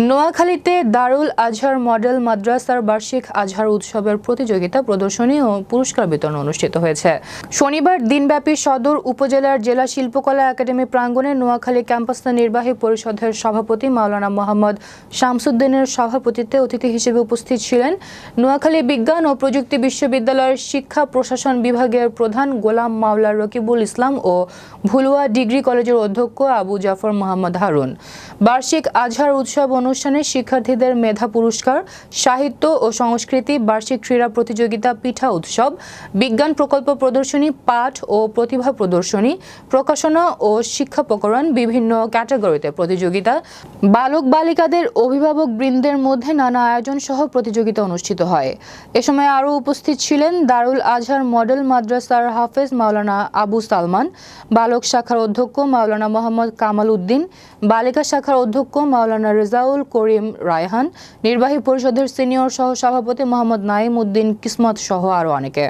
নোয়াখালীতে দারুল আজহার মডেল মাদ্রাসার বার্ষিক আজহার উৎসবের প্রতিযোগিতা প্রদর্শনী ও পুরস্কার বিতরণ অনুষ্ঠিত হয়েছে। শনিবার দিনব্যাপী সদর উপজেলার জেলা শিল্পকলা একাডেমি প্রাঙ্গণে নোয়াখালী ক্যাম্পাসের নির্বাহী পরিষদের সভাপতি মাওলানা মোহাম্মদ শামসুদ্দিনের সভাপতিত্বে অতিথি হিসেবে উপস্থিত ছিলেন নোয়াখালী বিজ্ঞান ও প্রযুক্তি বিশ্ববিদ্যালয়ের শিক্ষা প্রশাসন বিভাগের প্রধান গোলাম মাওলা রকিবুল ইসলাম ও ভুলুয়া ডিগ্রি কলেজের অধ্যক্ষ আবু জাফর মোহাম্মদ হারুন। বার্ষিক আজহার উৎসব অনুষ্ঠানে শিক্ষার্থীদের মেধা পুরস্কার, সাহিত্য ও সংস্কৃতি, বার্ষিক ক্রীড়া প্রতিযোগিতা, পিঠা উৎসব, বিজ্ঞান প্রকল্প প্রদর্শনী, পাঠ ও প্রতিভা প্রদর্শনী, প্রকাশনা ও শিক্ষা প্রকরণ, বিভিন্ন ক্যাটাগরিতে প্রতিযোগিতা, বালক বালিকাদের অভিভাবক বৃন্দের মধ্যে নানা আয়োজন সহ প্রতিযোগিতা অনুষ্ঠিত হয়। এ সময় আরও উপস্থিত ছিলেন দারুল আজহার মডেল মাদ্রাসার হাফেজ মাওলানা আবু সালমান, বালক শাখার অধ্যক্ষ মাওলানা মোহাম্মদ কামাল উদ্দিন, বালিকা শাখার অধ্যক্ষ মাওলানা রেজাউল করিম রায়হান, নির্বাহী পরিষদের সিনিয়র সহ সভাপতি মোহাম্মদ নাইম উদ্দিন কিসমত সহ আরও অনেকে।